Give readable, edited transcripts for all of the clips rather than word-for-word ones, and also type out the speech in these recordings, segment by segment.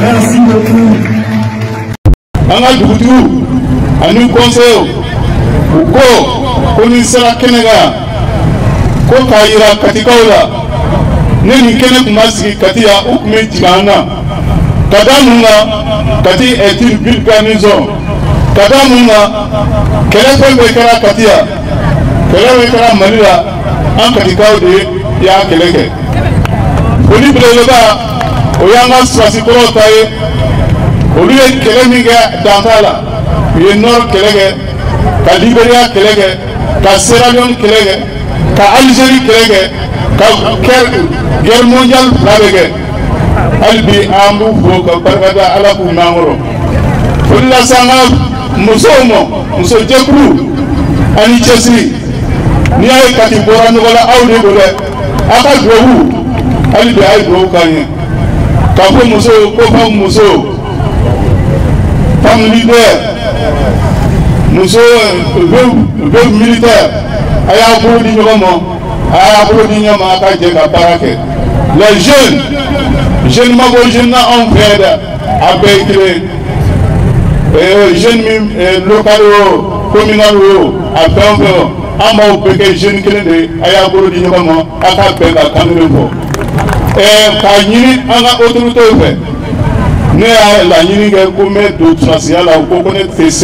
Merci beaucoup. Anga dugutu, anu conseil, uko, konisera kenega, ko kaira katika ula, neni kene kumasi katia ukume tigana, kadamunga kati etil bil garnison, kadamunga kelefe bekara katia, kelefe bekara malila, an katika ude ya keleke. Koni bileba, oyanga swasi koro taye, oliye kelemiga dantala, ye nord kelege, ka Liberia kelege, ka Sierra Leone kelege, ka Algérie kelege, ka guerre mondiale labege. Albi ambu foka pargada ala ku nangoro. Fulla sanga muso jekru ani chesri. Ni ay kati borano wala awde gole. Aka dowu albi ay dowu kanye. Ka fo muso ko fam muso. Fam leader. Muso be militaire. Aya ko di ñomo. Aya ko di ñama ka je ka barake. Les jeunes mabo jeunes en frère avec les jeunes locaux communaux à faire un mot que jeunes qui ne aya bolo di ñomo aka be ka kamere ko ka ñini anga autorité fe ne la ñini ga ko me do social la ko ko ne tc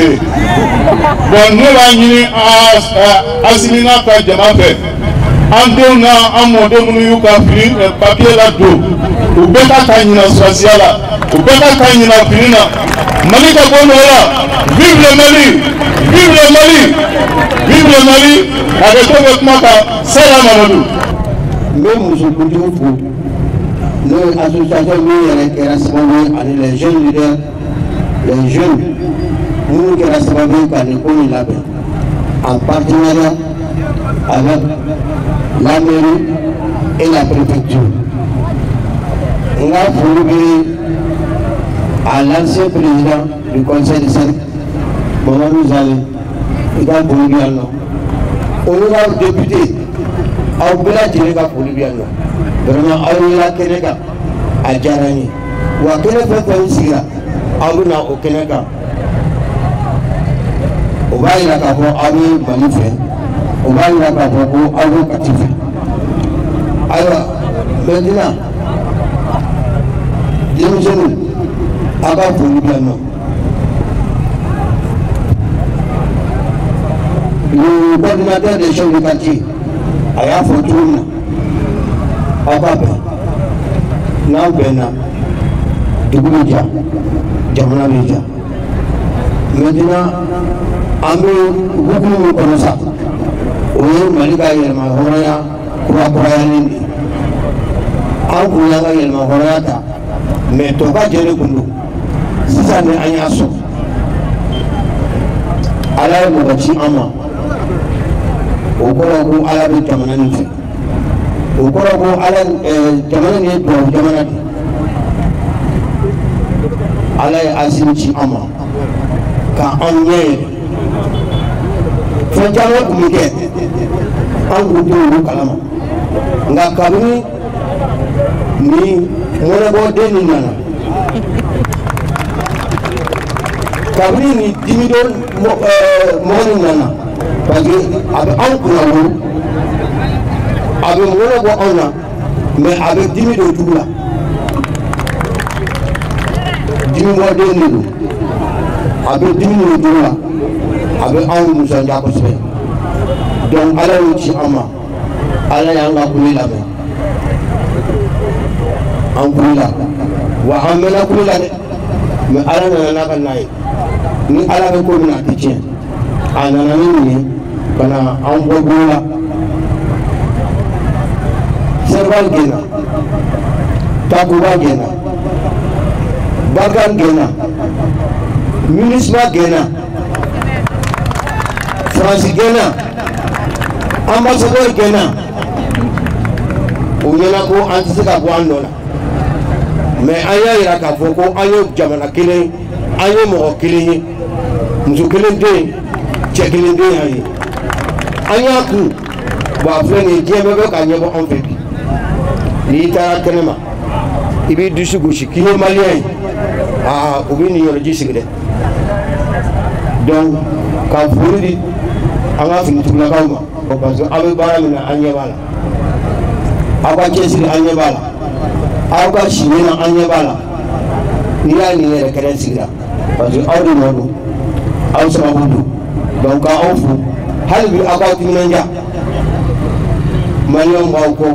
bon ne la ñini asimina ka jama fe ande na amode munu yuka fili papier la do ubeka kanyina swasiala ubeka kanyina filina malika bono la vive le Mali vive le Mali vive le Mali avec tout maka salam amadou même je peux dire que l'association qui est responsable les jeunes leaders les jeunes nous qui est responsable quand on l'a en partenariat avec la mairie et la préfecture. On a voulu à l'ancien président du conseil de cercle, Mamadou Zale, il a voulu bien non. On a député, à Oubela Djerega voulu bien non. Vraiment, à Oubela Kenega, à Djarani, ou à Kenega Fensira, à Oubela au Kenega. On va y aller à Ami Manifé. On va y aller à Abu Katifi. Alors, maintenant, les jeunes, avant pour nous bien non. Le coordinateur des chefs de quartier, Aya Fortuna, Ababe, Nabena, Dubuja, Jamana Bija. Maintenant, Amé, beaucoup comme ça. Oui, Malika Yelma Horaya, Kurakurayani. Anguyaga Yelma Horata, mais Toka Jerekundu. Si ça n'est rien sauf. Ala Mobachi Ama. Au Korogo Ala de Jamanani. Au Korogo Ala Jamanani pour Jamanani. Ala Asimchi Ama. Car on est. Fajama kumike angu tu kalama nga kabini ni mwana bo deni nana kabini ni dimido mwana nana parce abe angu na wo abe mwana bo ona mais abe dimido tula dimido deni abe dimido tula abe angu musanja ko se donc ala wuti ama ala yanga kulila me an kulila wa amela kulila de me ala na kan nay ni ala be ko na kitchen anana ni kana an gogula serval gena takuba gena bagan gena munisma gena France Gena, ambassadeur Gena, on y a ko antiseka boandola. Mais aya ira ka foko ayo jamana kile, ayo mo kile, musu kile de, chekile de ayi. Aya ku bon filɛ nin diɲɛ bɛɛ bɛ ka ɲɛbɔ anw fɛ bi n'i taara kɛnɛma i b'i dusu gosi k'i ye maliyɛn ye u bɛ nin yɔrɔji sigi dɛ donc ka foli di an ka finitigilakaw ma parce que aw bɛ baara min na an ɲɛ b'a la aw ka cɛsiri an ɲɛ b'a la aw ka si ɲɛna an ɲɛ b'a la n'i y'a nin yɛrɛ kɛnɛ sigira parce que aw de nɔ don aw sababu don donc k'aw fo hali bi aw ka timinanja maliyɛnw b'aw kɔ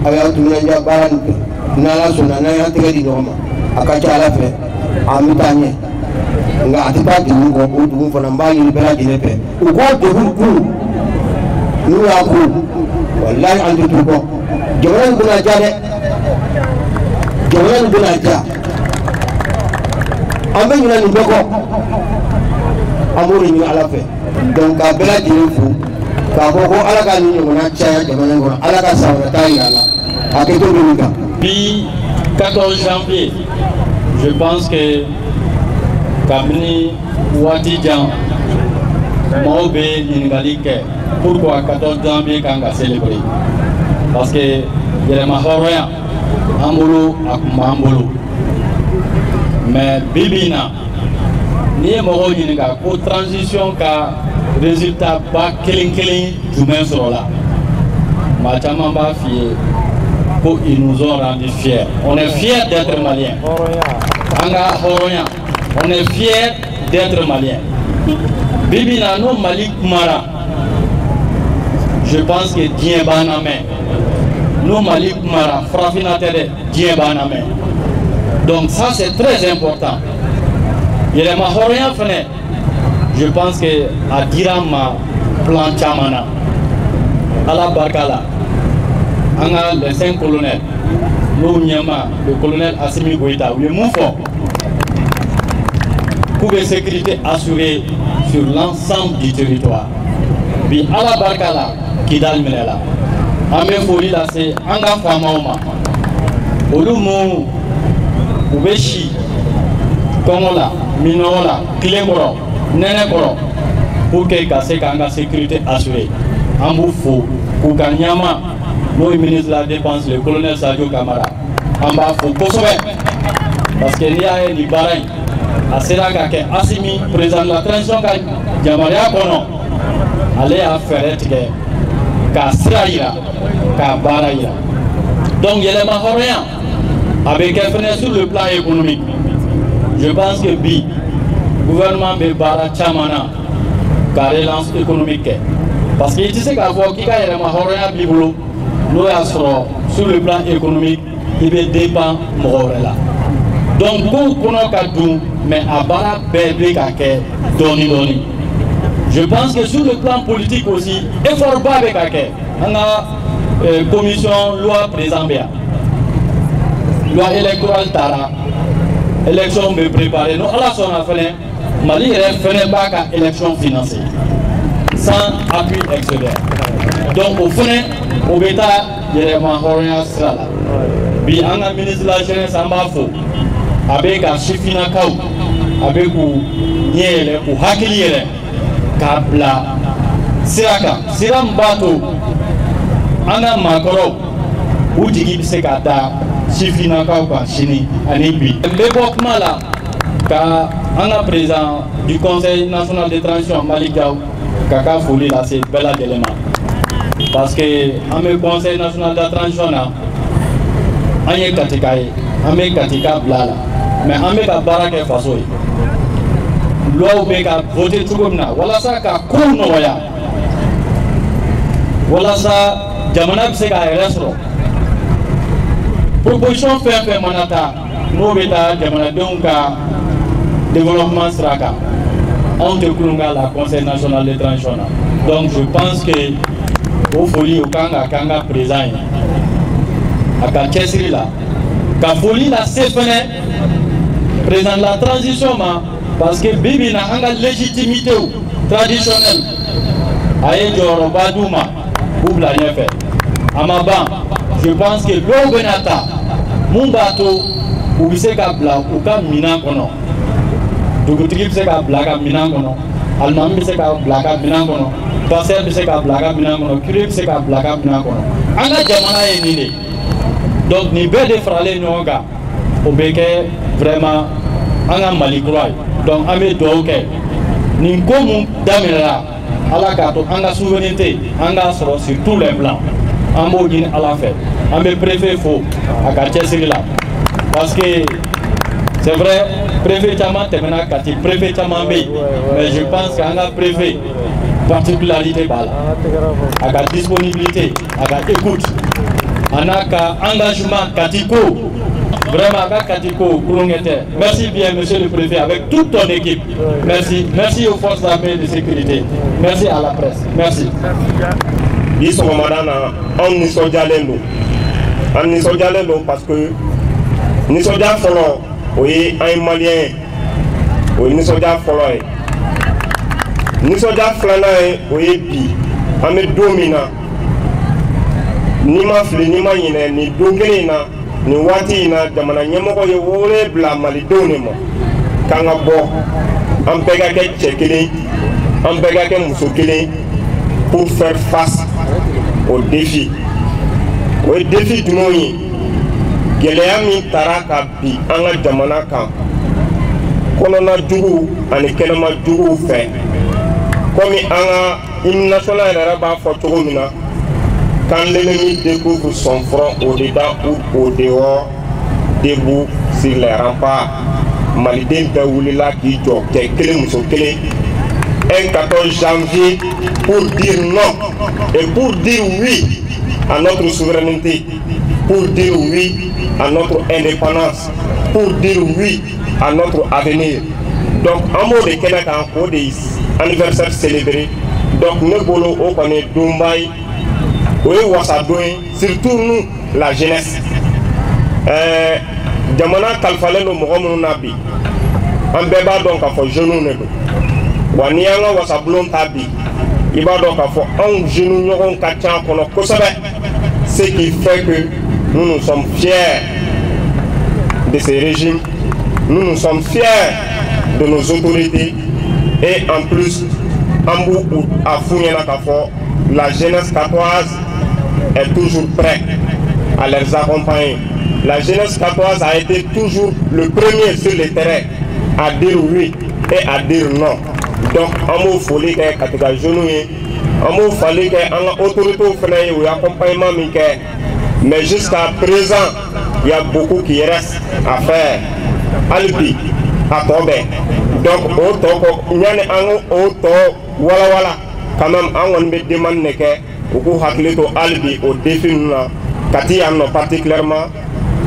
aw y'aw timinanja baara nin kɛ n'Ala sɔnna n'an y'an tɛgɛ di ɲɔgɔn ma a ka ca Ala fɛ an bɛ taa ɲɛ nka a tɛ taa degun kɔ o degun fana n b'a ɲini bɛɛ lajɛlen fɛ u k'o degun kun n'u y'a kun walahi an tɛ t'u kɔ jamana in bɛna ja dɛ jamana in bɛna ja an bɛ ɲinɛ nin bɛɛ kɔ an b'o de ɲini Ala fɛ donc ka bɛɛ lajɛlen fo k'a fɔ ko Ala ka nin ɲɔgɔnna caya jamana in kɔnɔ Ala ka san wɛrɛ ta yira a la a kɛ to bɛ nin kan. Puis 14 janvier, je pense que Kabini Watijan Maobe Ningalike, pourquoi 14 janvier quand on a célébré? Parce que il y a Mahoria, Ambolo, Akumambolo. Mais Bibina, ni Moro Ninga, pour transition, car résultat pas Killing, du même sur là. Machamamba fier. Ils nous ont rendu fiers. On est fiers d'être maliens. Anga Horoya. On est fiers d'être maliens. Bibina no Malik Mara. Je pense que Dien Baname. No Malik Mara. Frafinatere Dien Baname. Donc ça c'est très important. Il y a ma Horoya Fene. Je pense que à Dirama plan Chamana. À la Barkala. Les 5 colonels, le colonel Assimi Goïta, le Moufo, pour la sécurité assurée sur l'ensemble du territoire. Puis à la Barkala, Kidal Menela, Amé Foli là c'est Anga Famaoma, Olumu, Ubeshi, Kongola, Minola, Klemoro, Nenekoro, pour que la sécurité assurée. Amboufo, Koukanyama. Le ministre de la Défense, le colonel Sadio Kamara, en bas, il faut parce qu'il y a des barrages. À Seraka, Assimi, président de la transition, Jamaria Kono, allez à faire Kasraïra, Kabaraïra. Donc, il y a les Mahoriens, avec un fenêtre sur le plan économique. Je pense que le gouvernement de Bara Chamana, la relance économique. Parce que tu sais qu'à voir qui a les Mahoriens, Bibolo. Nous sur le plan économique, il dépend de donc, pour nous, mais à Bara Bébé Doni. Je pense que sur le plan politique aussi, effort bas avec la commission loi présente. Loi électorale Tara, élection me préparer. Nous, à la son affaire, Mali ne fait pas d'élection financée, sans appui extérieur. Donc, au fond, au bêta, il y a des mahoriens sala. Puis, un ministre de la Jeunesse en bafo, avec un chifina kaou, avec un niele, ou hakiliere, kabla, siraka, siram bato, anga makoro, ou digi sekata, chifina kaou, chini, anibi. L'époque mala, car un président du Conseil national de transition, Malik Diaw, Kaka Fouli, là, c'est bel élément. Parce que le Conseil national de la transition, on est Katikaï, on est Katika Blala, mais on est Baraka Faso. Loi ou Beka voté tout comme ça, voilà ça qu'a Kounoya. Voilà ça, Jamana Seka Restro. Proposition fait Manata, nous Beta, Jamana Donka, développement Straka. On te Kulunga, la Conseil national de transition. Donc je pense que au folie au Kanga présent à Kachesri là ka folie là c'est fait présent la transition parce que Bibi n'a pas légitimité traditionnelle aye joro badouma ou la rien fait amaba je pense que l'eau benata mon bateau ou bise ka bla ou ka mina kono dugutigi bise ka bla ka mina kono almami bise ka bla ka mina kono passer bɛ se ka bila ka minɛn kɔnɔ curé bɛ se ka bila ka minɛn kɔnɔ an ka jamana ye nin de donc nin bɛɛ de faralen ɲɔgɔn kan o bɛ kɛ vraiment an ka Mali kura ye donc an bɛ dugawu kɛ nin ko mun daminɛra Ala k'a to an ka souveraineté an k'a sɔrɔ sur tous les plans an b'o ɲini Ala fɛ an bɛ préfet fo a ka cɛsiri la parce que c'est vrai préfet caman tɛmɛna Kati préfet caman bɛ yen mais je pense que an ka préfet particularité b'a la a ka disponibilité a ka écoute a n'a ka engagement Kati ko vraiment a ka Kati ko kulonkɛ tɛ. Merci bien monsieur le préfet avec toute ton équipe. Merci aux forces armées de sécurité. Merci à la presse. Merci. Bi sɔgɔmada na anw nisɔndiyalen don. An nisɔndiyalen don parce que nisɔndiya fɔlɔ o ye an ye maliyɛn ye. O ye nisɔndiya fɔlɔ ye. Nisɔndiya filanan ye o ye bi an bɛ don min na n'i ma fili n'i ma ɲinɛ nin don kelen in na nin waati in na jamana ɲɛmɔgɔ ye wele bila malidenw de ma k'an ka bɔ an bɛɛ ka kɛ cɛ kelen an bɛɛ ka kɛ muso kelen pour faire face au défi. O ye défi jumɛnw ye gɛlɛya min taara ka bi an ka jamana kan kɔnɔna jugu ani kɛnɛma juguw fɛ comme an ka hymne national yɛrɛ b'a fɔ cogo min na quand l'ennemi découvre son front au-dedans ou au-dehors debout sur les remparts maliden bɛɛ wulila k'i jɔ cɛ kelen muso kelen un 14 janvier pour dire non et pour dire oui à notre souveraineté, pour dire oui à notre indépendance, pour dire oui à notre avenir. Donc en mot de Kenya kan ko de anniversaire célébré donc ne bolo o kone Dumbay o ye wasa don surtout nous la jeunesse jamana kalfalen do mɔgɔ minnu na bi an bɛɛ b'a dɔn k'a fɔ jeunes ne don wa ni an ka wasa bulon ta bi i b'a dɔn k'a fɔ anw jeunes ɲɔgɔn ka ca kɔnɔ kosɛbɛ ce qui fait que nous sommes fiers de ces régimes, nous sommes fiers de nos autorités et en plus la jeunesse catoise est toujours prête à les accompagner. La jeunesse catoise a été toujours le premier sur le terrain à dire oui et à dire non. Donc, on m'a fallu que les jeunes, on m'a fallu que les autorités fassent accompagnement. Mais jusqu'à présent, il y a beaucoup qui reste à faire. Albi, à tomber. Donc, voilà, quand même, on me demande que beaucoup Albi au défi, particulièrement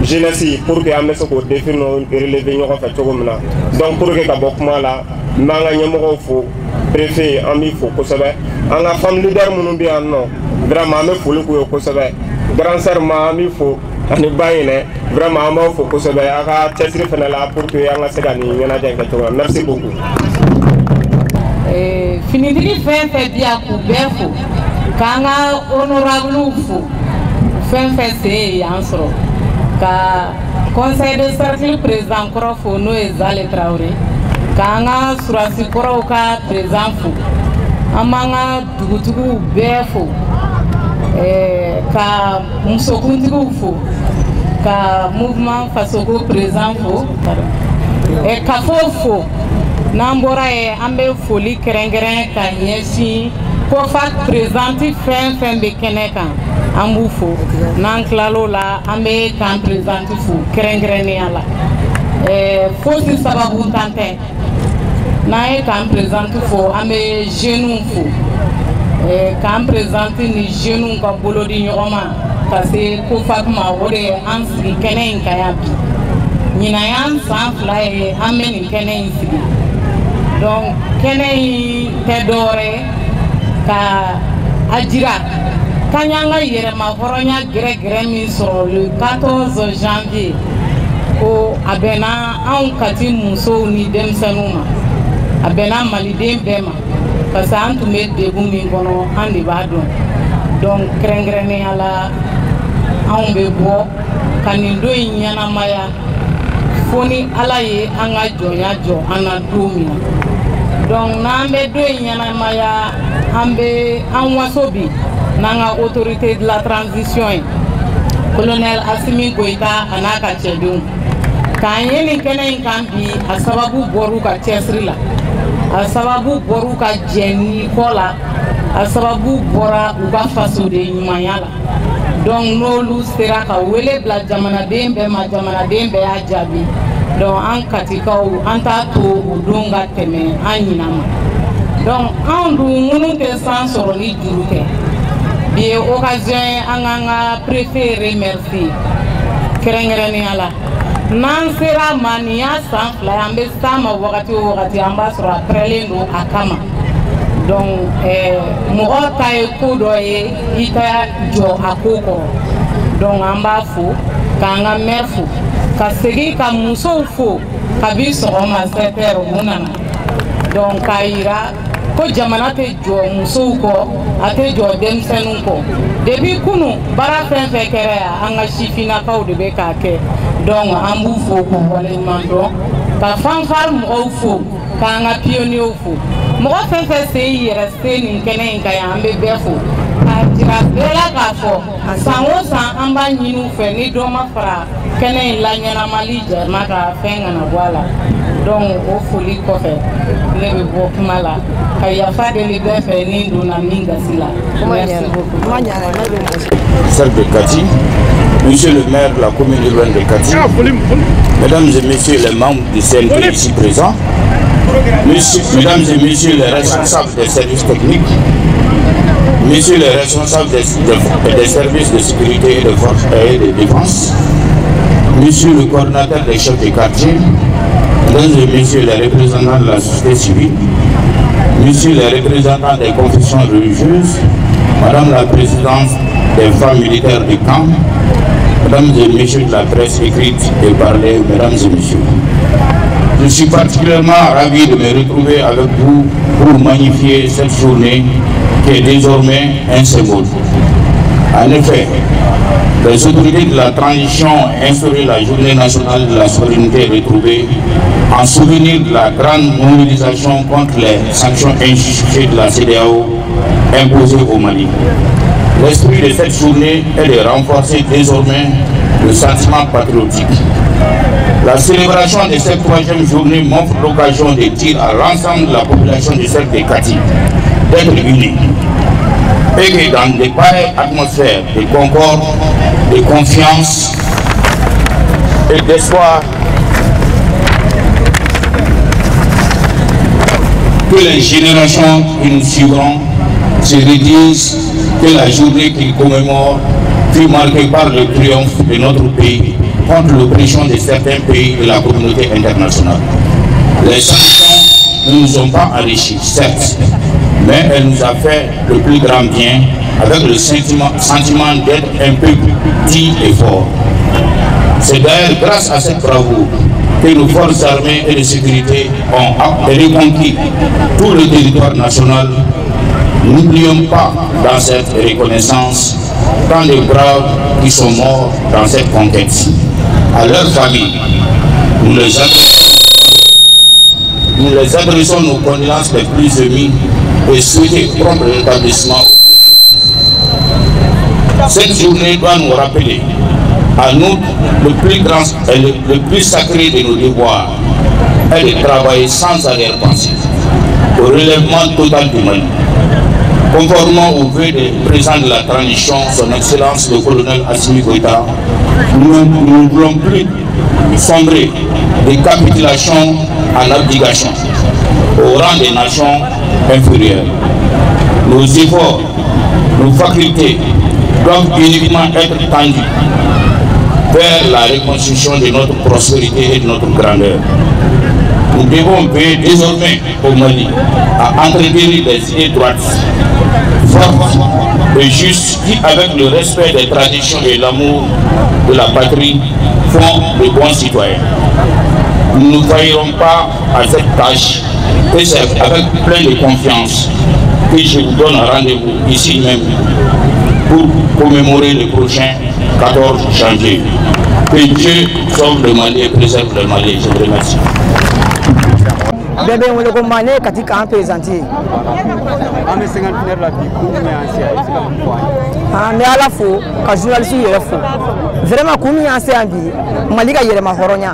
jeunesse pour que ame soko défi no relever ñoko fa togomna donc pour que ka bokuma la manga ñemo fo préfet ami fo ko sebe anga fam leader munu bi anno vraiment me fo ko ko sebe grand sœur ma ami fo ani bayine vraiment ma fo ko sebe aka testri fena la pour que anga segani ñana jang ko merci beaucoup finitri fe dia ku befo kanga honorable fo fe se ansoro ka conseil de cercle président Korofo no ezale Traoré kanga surasi koro ka président fo amanga dugutugu befo ka musokuntigu fo ka mouvement fasoko président fo ka fofo nambora ambe foli kerengere ka nyesi ko fat président fin de keneka ambufo nanklalo la ambe kan président fo kerengere ala fosi sababu tante na kan président fo ambe jeune fo kan président ni jeune ka bolodi nyoma parce ko fat ma wore ansi kenen kayabi nyina yan sanfla ambe ni kenen sigi donc kenen tedore ka ajira kanyanga yerema horonya gre mi soro le 14 janvier ko abena an kati muso ni demsanuma abena maliden bema parce que an tume debu min kono an de ba don donc krengrene ala an be bo kanindo nyana maya foni ala ye an ga jonya jo ana domina Donc n'an bɛ don in ɲɛnamaya an bɛ an waso bi n'an ka autorité de la transition ye colonel Assimi Goïta a n'a ka cɛdenw k'an ye nin kɛnɛ in kan bi a sababu bɔr'u ka cɛsiri la a sababu bɔr'u ka jɛni kɔ la a sababu bɔra u ka fasoden ɲumanya la donc n'olu sera ka wele bila jamanaden bɛɛ ma jamanaden bɛɛ y'a jaabi donc an katikaw an t'a to o don ka tɛmɛ an ɲina ma donc anw dun minnu tɛ san sɔrɔ ni juru tɛ bi ye occasion ye an k'an ka préfet remercier kɛrɛnkɛrɛnnenya la n'an sera ma nin y'a san 2 ye an bɛ s'a ma wagati o wagati an b'a sɔrɔ a pɛrɛlen don a kama donc mɔgɔ ta ye ko dɔ ye i ka jɔ a ko kɔrɔ donc an b'a fo k'an ka maire fo ka segin ka musow fo kabi sɔgɔma 7 heures u nana donc k'a yira ko jamana tɛ jɔ musow kɔ a tɛ jɔ denmisɛnninw kɔ depuis kunu baara fɛn fɛn kɛra yan an ka sifinnakaw de bɛ k'a kɛ donc an b'u fo k'u waleɲuman dɔn ka fanfare mɔgɔw fo k'an ka pionniers fo mɔgɔ fɛn fɛn se yɛrɛ se nin kɛnɛ in kan yan an bɛ bɛɛ fo k'a jira bɛɛ la k'a fɔ san o san an b'a ɲini u fɛ ni dɔ ma fara kɛnɛ in la ɲɛnamali jama ka fɛn kana bɔ a la donc o foli kɔfɛ ne bɛ bɔ kuma la ka yafa deli bɛɛ fɛ ni donna min gasi la merci beaucoup. Celle de Kati, monsieur le maire de la commune urbaine de Kati, mesdames et messieurs les membres du CNP ici présents, mesdames et messieurs les responsables des services techniques, messieurs les responsables des services de sécurité et de défense, monsieur le coordinateur des chefs de quartier, mesdames et messieurs les représentants de la société civile, messieurs les représentants des confessions religieuses, madame la présidente des femmes militaires du camp, mesdames et messieurs de la presse écrite et parlée, mesdames et messieurs. Je suis particulièrement ravi de me retrouver avec vous pour magnifier cette journée qui est désormais un symbole. En effet, les autorités de la transition ont instauré la journée nationale de la souveraineté retrouvée en souvenir de la grande mobilisation contre les sanctions injustifiées de la CEDEAO imposées au Mali. L'esprit de cette journée est de renforcer désormais le sentiment patriotique. La célébration de cette 3e journée m'offre l'occasion de dire à l'ensemble de la population du cercle de Kati d'être unis et que dans de pareilles atmosphères de concorde, de confiance et d'espoir, que les générations qui nous suivront se redisent que la journée qu'ils commémorent fut marquée par le triomphe de notre pays contre l'oppression de certains pays de la communauté internationale. Les sanctions ne nous ont pas enrichis, certes, mais elles nous ont fait le plus grand bien avec le sentiment d'être un peuple dit et fort. C'est d'ailleurs grâce à cette bravoure que nos forces armées et de sécurité ont reconquis tout le territoire national. N'oublions pas dans cette reconnaissance tant de braves qui sont morts dans cette conquête. À leurs familles, nous les adressons nos condoléances les plus émues et souhaitons prompt rétablissement. Cette journée doit nous rappeler à nous le plus grand et le plus sacré de nos devoirs est de travailler sans arrière-pensée au relèvement total du Mali. Conformément au vœu du président de la transition, son Excellence le colonel Assimi Goïta, nous ne voulons plus sombrer des capitulations en abdication au rang des nations inférieures. Nos efforts, nos facultés doivent uniquement être tendus vers la reconstruction de notre prospérité et de notre grandeur. Nous devons veiller désormais au Mali à entretenir des idées droites, fortes et justes qui, avec le respect des traditions et l'amour de la patrie, font de bons citoyens. Nous ne faillirons pas à cette tâche et c'est avec plein de confiance que je vous donne un rendez-vous ici même pour commémorer le prochain 14 janvier. Que Dieu sauve le Mali et préserve le Mali. Je vous remercie. bébé on le commandé katika un présenté ame 59 la bi ko mi ancien mais à la fois ka journaliste yele fo vraiment ko mi ancien bi malika yele ma horonya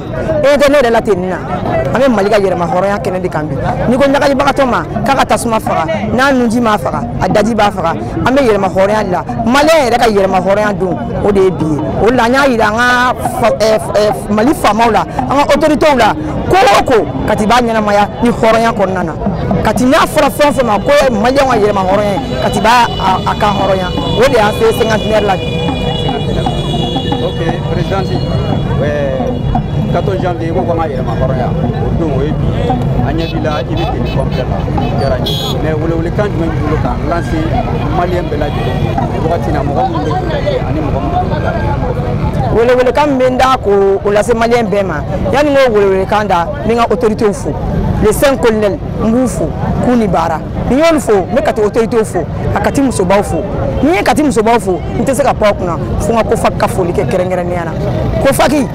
internet la tenina ame malika yele ma horonya kene de kambi ni ko nyaka ba katoma kaka tasuma fara na nunji ma fara adaji ba fara ame yele ma horonya la malien yele ka yele ma horonya do o de bi o la nya ira nga mali famaula nga autorité la ko katiba nyana maya ni horonya konnana katina fara fon ma ko malien wa yele ma horonya katiba aka horonya o de a fait 50 la ok président si 14 janvier ko ma yele ma horonya do we anya bila ibi ni complet la garani mais wole kan men bulo kan lancer malien bela ko watina mo ko ani mo wole kan menda ko lancer malien bema yani ngo wole kan da ni nga autorité ufo les 5 colonels ngufu kuni bara ni yon fo me kati autorité ufo akati musoba ufo ni kati musoba ufo ntese ka pa kuna funga ko fakka foli ke kerengere ni ana ko faki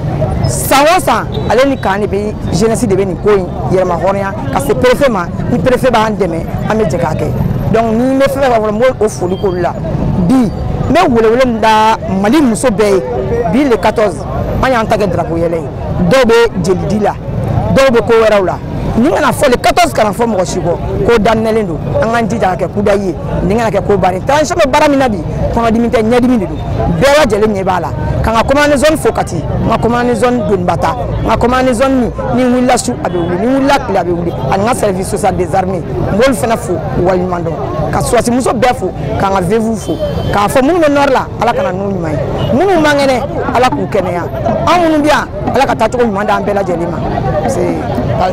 sawosa ale ni kani be jeunesse de beni ko yerma horia ka se préfet ma ni préfet ba andeme ame jekake donc ni me fe ba mo o foli ko la bi me wole nda mali muso be bi le 14 anya antake drapeau yele dobe jelidila dobe ko werawla ni ngana fo le 14 kana fo mo shiko ko danelendo angandi ja ke kudayi ni ngana ke ko bari tan shame baraminabi kono dimite nyadi mindu bewa jele nyebala kanga commande zone fokati ma commande zone donbata ma commande zone ni willa su abewuli ni willa kla abewuli anga service social des armées mol fena fo walimando ka swati muso befo kanga vevu fo ka fo mu no norla ala kana no nyumai mu mangene ala ku kenya amunu bia ala ka tatu ko manda ambela jelima c'est ne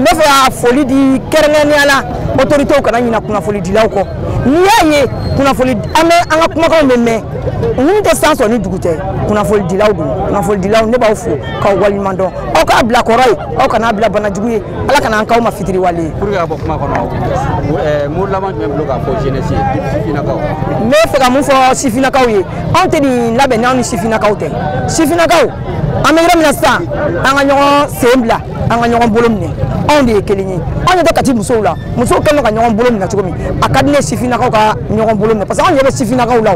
fɛ a foli di kɛrɛnkɛrɛnnenya la autorité kana ɲina kunnafoni dilaw kɔ n'i y'a ye kunnafoni an ka kumakanw bɛ mɛn ninnu tɛ san sɔrɔ ni dugu tɛ kunnafoni dilaw don kunnafoni dilaw ne b'aw fo k'aw waliɲuman dɔn aw k'a bila kɔrɔ ye aw kana bila banajugu ye ala kana an k'aw ma fitiri wale ye. pour que ka bɔ kuma kɔnɔ mot laban jumɛn bolo k'a fɔ jeunesse ye sifinnakaw. n bɛ fɛ ka mun fɔ sifinnakaw ye anw tɛ nin labɛn n'anw ni sifinnakaw tɛ sifinnakaw an bɛ yɔrɔ min na sisan an ka ɲɔgɔn sen bila an ka ɲɔgɔn bolo minɛ anw de ye kelen ye anw ɲɛ tɛ kati musow la musow kɛlen ka ɲɔgɔn bolo minɛ cogo min a ka di ne sifinnakaw ka ɲɔgɔn bolo minɛ parce que anw ɲɛ bɛ sifinnakaw la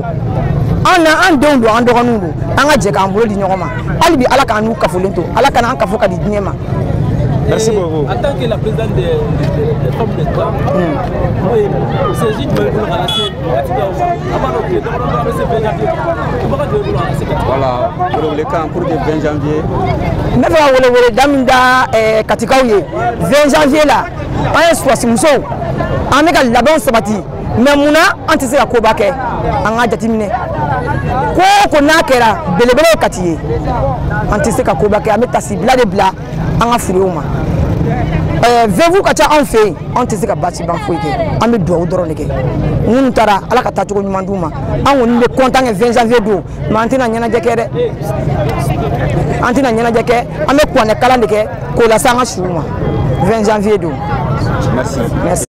an denw don an dɔgɔninw don an ka jɛ k'an bolo di ɲɔgɔn ma hali bi ala k'an n'u kafolen to ala kana an kafo ka di diɲɛ ma. Merci beaucoup. En tant que la présidente des femmes de droit, il s'agit de me relancer. Voilà, pour le camp pour le 20 janvier. Ne va wele daminda katikaw ye 20 janvier la an ye swasi musow an bɛ ka labɛnw sabati mais munna an tɛ se ka koba kɛ an ka jateminɛ ko n'a kɛra belebele ye kati ye an tɛ se ka koba kɛ an bɛ tasibila de bila an ka furew ma vevu ka ca anw fɛ yen anw tɛ se ka basi ban foyi kɛ an bɛ dugawu dɔrɔn de kɛ minnu taara ala ka taacogo ɲuman d'u ma an kɔni bɛ content kɛ 20 janvier don mais an tɛna ɲɛnajɛ kɛ dɛ an tɛna ɲɛnajɛ kɛ an bɛ kuranɛ kalan de kɛ k'o lase an ka suw ma 20 janvier don. Merci.